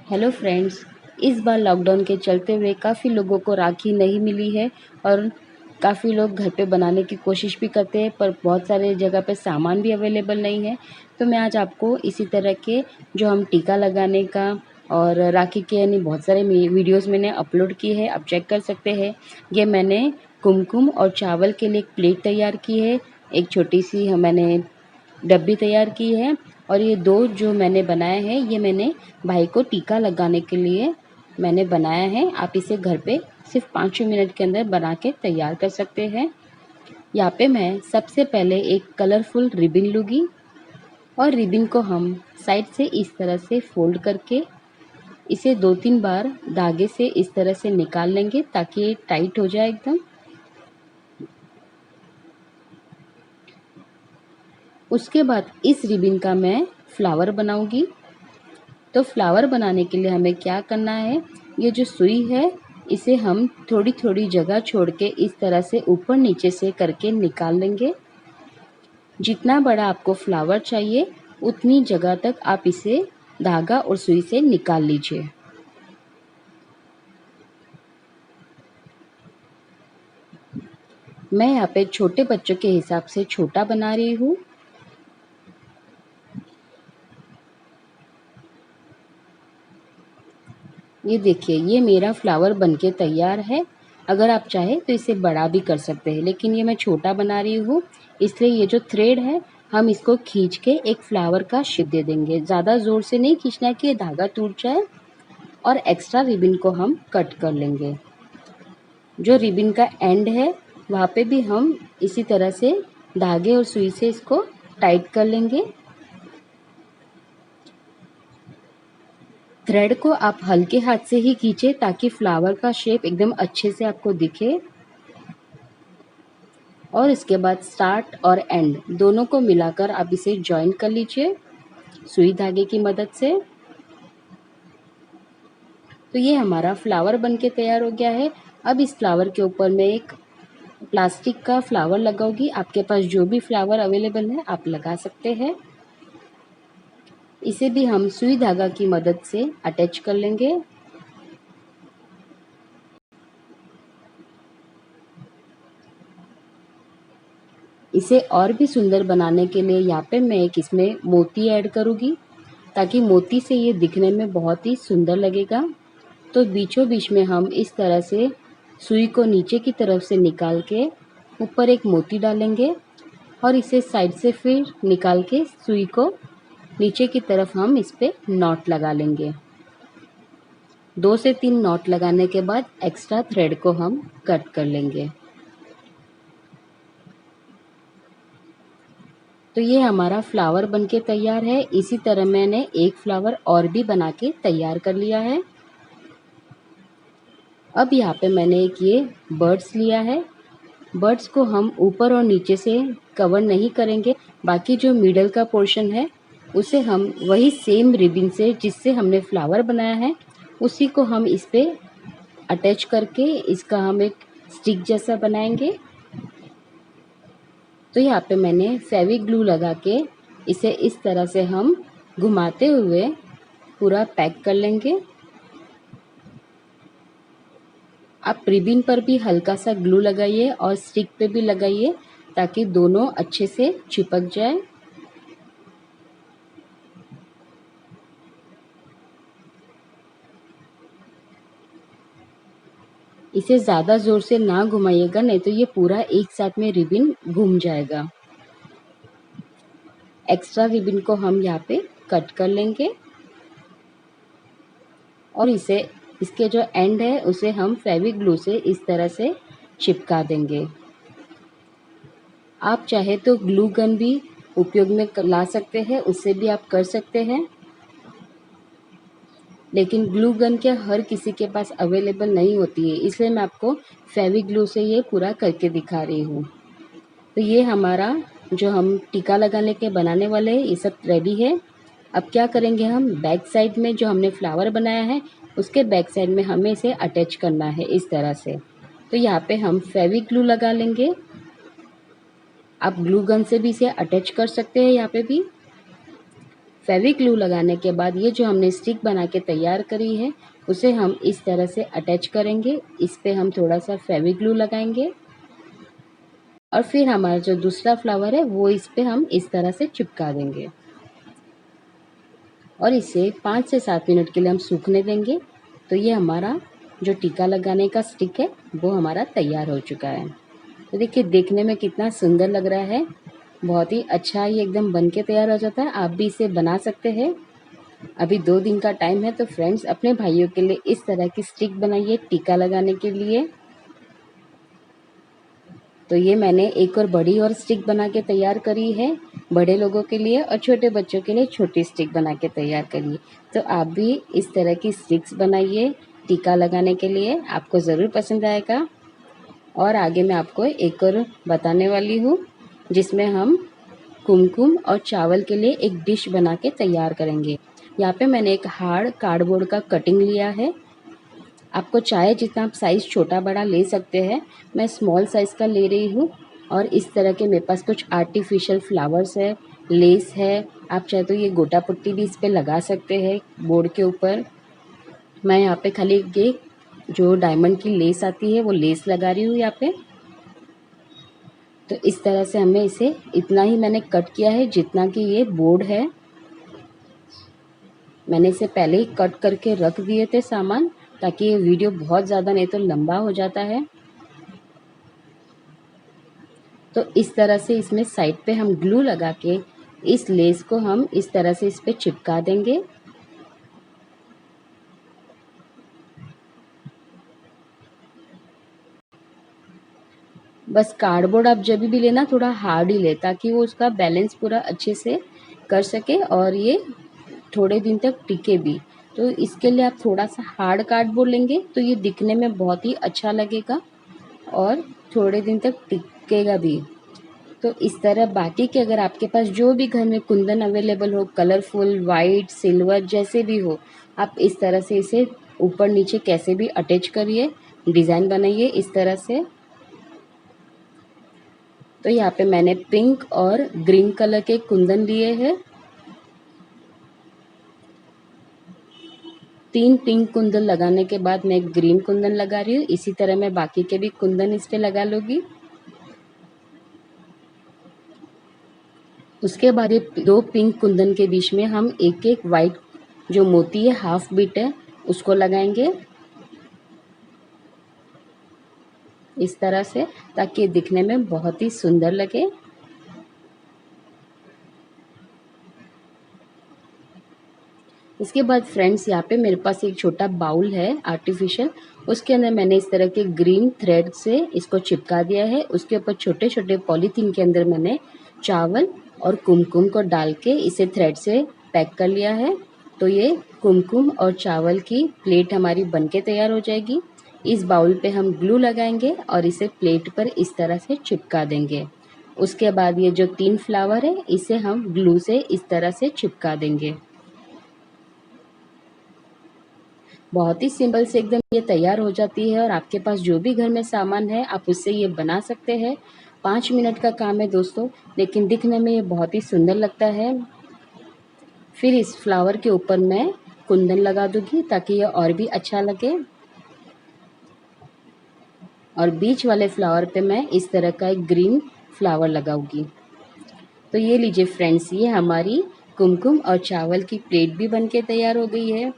Hello friends. इस बार lockdown के चलते हुए काफ़ी लोगों को राखी नहीं मिली है और काफ़ी लोग घर पे बनाने की कोशिश भी करते हैं, पर बहुत सारे जगह पे सामान भी अवेलेबल नहीं है। तो मैं आज आपको इसी तरह के जो हम टीका लगाने का और राखी के यानी बहुत सारे वीडियोस मैंने अपलोड किए हैं, आप चेक कर सकते हैं। ये मैंने कुमकुम और चावल के लिए एक प्लेट तैयार की है, एक छोटी सी मैंने डब्बी तैयार की है, और ये दो जो मैंने बनाए हैं ये मैंने भाई को टीका लगाने के लिए मैंने बनाया है। आप इसे घर पे सिर्फ 5 मिनट के अंदर बना के तैयार कर सकते हैं। यहाँ पे मैं सबसे पहले एक कलरफुल रिबन लूँगी और रिबन को हम साइड से इस तरह से फोल्ड करके इसे 2-3 बार धागे से इस तरह से निकाल लेंगे ताकि ये टाइट हो जाए एकदम। उसके बाद इस रिबन का मैं फ्लावर बनाऊंगी। तो फ्लावर बनाने के लिए हमें क्या करना है, ये जो सुई है इसे हम थोड़ी थोड़ी जगह छोड़ के इस तरह से ऊपर नीचे से करके निकाल लेंगे। जितना बड़ा आपको फ्लावर चाहिए उतनी जगह तक आप इसे धागा और सुई से निकाल लीजिए। मैं यहाँ पे छोटे बच्चों के हिसाब से छोटा बना रही हूँ। ये देखिए, ये मेरा फ्लावर बनके तैयार है। अगर आप चाहें तो इसे बड़ा भी कर सकते हैं, लेकिन ये मैं छोटा बना रही हूँ, इसलिए ये जो थ्रेड है हम इसको खींच के एक फ्लावर का शेप दे देंगे। ज़्यादा ज़ोर से नहीं खींचना है कि ये धागा टूट जाए। और एक्स्ट्रा रिबन को हम कट कर लेंगे। जो रिबन का एंड है वहाँ पे भी हम इसी तरह से धागे और सुई से इसको टाइट कर लेंगे। थ्रेड को आप हल्के हाथ से ही खींचे ताकि फ्लावर का शेप एकदम अच्छे से आपको दिखे। और इसके बाद स्टार्ट और एंड दोनों को मिलाकर आप इसे जॉइन कर लीजिए सुई धागे की मदद से। तो ये हमारा फ्लावर बनके तैयार हो गया है। अब इस फ्लावर के ऊपर मैं एक प्लास्टिक का फ्लावर लगाऊंगी। आपके पास जो भी फ्लावर अवेलेबल है आप लगा सकते हैं। इसे भी हम सुई धागा की मदद से अटैच कर लेंगे। इसे और भी सुंदर बनाने के लिए यहाँ पे मैं एक इसमें मोती ऐड करूँगी ताकि मोती से ये दिखने में बहुत ही सुंदर लगेगा। तो बीचों बीच में हम इस तरह से सुई को नीचे की तरफ से निकाल के ऊपर एक मोती डालेंगे और इसे साइड से फिर निकाल के सुई को नीचे की तरफ हम इस पे नॉट लगा लेंगे। 2 से 3 नॉट लगाने के बाद एक्स्ट्रा थ्रेड को हम कट कर लेंगे। तो ये हमारा फ्लावर बनके तैयार है। इसी तरह मैंने एक फ्लावर और भी बना के तैयार कर लिया है। अब यहाँ पे मैंने एक ये बर्ड्स लिया है। बर्ड्स को हम ऊपर और नीचे से कवर नहीं करेंगे, बाकी जो मिडल का पोर्शन है उसे हम वही सेम रिबन से जिससे हमने फ्लावर बनाया है उसी को हम इस पे अटैच करके इसका हम एक स्टिक जैसा बनाएंगे। तो यहाँ पे मैंने फेविक ग्लू लगा के इसे इस तरह से हम घुमाते हुए पूरा पैक कर लेंगे। आप रिबन पर भी हल्का सा ग्लू लगाइए और स्टिक पे भी लगाइए ताकि दोनों अच्छे से चिपक जाए। इसे ज़्यादा ज़ोर से ना घुमाइएगा, नहीं तो ये पूरा एक साथ में रिबन घूम जाएगा। एक्स्ट्रा रिबन को हम यहाँ पे कट कर लेंगे और इसे इसके जो एंड है उसे हम फेविक ग्लू से इस तरह से चिपका देंगे। आप चाहे तो ग्लू गन भी उपयोग में ला सकते हैं, उससे भी आप कर सकते हैं, लेकिन ग्लू गन के हर किसी के पास अवेलेबल नहीं होती है, इसलिए मैं आपको फेविक ग्लू से ये पूरा करके दिखा रही हूँ। तो ये हमारा जो हम टीका लगाने के बनाने वाले हैं ये सब रेडी है। अब क्या करेंगे, हम बैक साइड में जो हमने फ्लावर बनाया है उसके बैक साइड में हमें इसे अटैच करना है इस तरह से। तो यहाँ पे हम फेविक ग्लू लगा लेंगे। आप ग्लू गन से भी इसे अटैच कर सकते हैं यहाँ पे भी। फेविक ग्लू लगाने के बाद ये जो हमने स्टिक बना के तैयार करी है उसे हम इस तरह से अटैच करेंगे। इस पे हम थोड़ा सा फेविक ग्लू लगाएंगे और फिर हमारा जो दूसरा फ्लावर है वो इस पे हम इस तरह से चिपका देंगे और इसे 5 से 7 मिनट के लिए हम सूखने देंगे। तो ये हमारा जो टीका लगाने का स्टिक है वो हमारा तैयार हो चुका है। तो देखिए देखने में कितना सुंदर लग रहा है, बहुत ही अच्छा ये एकदम बन के तैयार हो जाता है। आप भी इसे बना सकते हैं। अभी 2 दिन का टाइम है तो फ्रेंड्स अपने भाइयों के लिए इस तरह की स्टिक बनाइए टीका लगाने के लिए। तो ये मैंने एक और बड़ी और स्टिक बना के तैयार करी है बड़े लोगों के लिए, और छोटे बच्चों के लिए छोटी स्टिक बना के तैयार करिए। तो आप भी इस तरह की स्टिक्स बनाइए टीका लगाने के लिए, आपको ज़रूर पसंद आएगा। और आगे मैं आपको एक और बताने वाली हूँ जिसमें हम कुमकुम और चावल के लिए एक डिश बना के तैयार करेंगे। यहाँ पे मैंने एक हार्ड कार्डबोर्ड का कटिंग लिया है। आपको चाहे जितना आप साइज़ छोटा बड़ा ले सकते हैं, मैं स्मॉल साइज़ का ले रही हूँ। और इस तरह के मेरे पास कुछ आर्टिफिशियल फ्लावर्स है, लेस है, आप चाहे तो ये गोटा पट्टी भी इस पे लगा सकते हैं बोर्ड के ऊपर। मैं यहाँ पे खाली ये जो डायमंड की लेस आती है वो लेस लगा रही हूँ यहाँ पे। तो इस तरह से हमें इसे इतना ही मैंने कट किया है जितना कि ये बोर्ड है। मैंने इसे पहले ही कट करके रख दिए थे सामान, ताकि ये वीडियो बहुत ज़्यादा नहीं तो लंबा हो जाता है। तो इस तरह से इसमें साइड पे हम ग्लू लगा के इस लेस को हम इस तरह से इस पे चिपका देंगे। बस कार्डबोर्ड आप जब भी लेना थोड़ा हार्ड ही ले, ताकि वो उसका बैलेंस पूरा अच्छे से कर सके और ये थोड़े दिन तक टिके भी। तो इसके लिए आप थोड़ा सा हार्ड कार्डबोर्ड लेंगे तो ये दिखने में बहुत ही अच्छा लगेगा और थोड़े दिन तक टिकेगा भी। तो इस तरह बाकी के अगर आपके पास जो भी घर में कुंदन अवेलेबल हो, कलरफुल वाइट सिल्वर जैसे भी हो, आप इस तरह से इसे ऊपर नीचे कैसे भी अटैच करिए, डिज़ाइन बनाइए इस तरह से। तो यहाँ पे मैंने पिंक और ग्रीन कलर के कुंदन लिए हैं। 3 पिंक कुंदन लगाने के बाद मैं ग्रीन कुंदन लगा रही हूँ। इसी तरह मैं बाकी के भी कुंदन इस पे लगा लूँगी। उसके बाद ये 2 पिंक कुंदन के बीच में हम एक एक वाइट जो मोती है हाफ बीट है उसको लगाएंगे इस तरह से, ताकि ये दिखने में बहुत ही सुंदर लगे। इसके बाद फ्रेंड्स यहाँ पे मेरे पास एक छोटा बाउल है आर्टिफिशियल, उसके अंदर मैंने इस तरह के ग्रीन थ्रेड से इसको चिपका दिया है। उसके ऊपर छोटे छोटे पॉलीथीन के अंदर मैंने चावल और कुमकुम को डाल के इसे थ्रेड से पैक कर लिया है। तो ये कुमकुम और चावल की प्लेट हमारी बनके तैयार हो जाएगी। इस बाउल पे हम ग्लू लगाएंगे और इसे प्लेट पर इस तरह से चिपका देंगे। उसके बाद ये जो 3 फ्लावर है इसे हम ग्लू से इस तरह से चिपका देंगे। बहुत ही सिंपल से एकदम ये तैयार हो जाती है और आपके पास जो भी घर में सामान है आप उससे ये बना सकते हैं। 5 मिनट का काम है दोस्तों, लेकिन दिखने में ये बहुत ही सुंदर लगता है। फिर इस फ्लावर के ऊपर मैं कुंदन लगा दूंगी ताकि ये और भी अच्छा लगे। और बीच वाले फ्लावर पे मैं इस तरह का एक ग्रीन फ्लावर लगाऊंगी। तो ये लीजिए फ्रेंड्स, ये हमारी कुमकुम और चावल की प्लेट भी बनके तैयार हो गई है।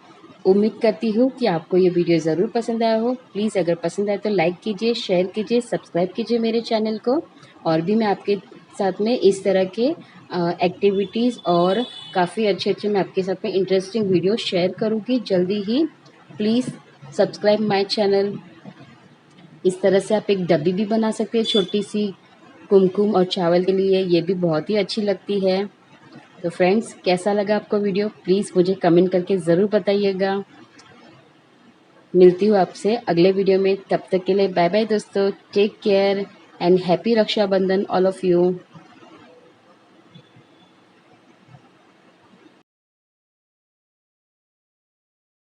उम्मीद करती हूँ कि आपको ये वीडियो ज़रूर पसंद आया हो। प्लीज़ अगर पसंद आए तो लाइक कीजिए, शेयर कीजिए, सब्सक्राइब कीजिए मेरे चैनल को। और भी मैं आपके साथ में इस तरह के एक्टिविटीज़ और काफ़ी अच्छे अच्छे मैं आपके साथ में इंटरेस्टिंग वीडियो शेयर करूँगी जल्दी ही। Please subscribe my channel. इस तरह से आप एक डब्बी भी बना सकते हैं छोटी सी कुमकुम और चावल के लिए, ये भी बहुत ही अच्छी लगती है। तो फ्रेंड्स कैसा लगा आपको वीडियो, प्लीज़ मुझे कमेंट करके ज़रूर बताइएगा। मिलती हूँ आपसे अगले वीडियो में, तब तक के लिए बाय बाय दोस्तों, take care and happy Rakshabandhan all of you.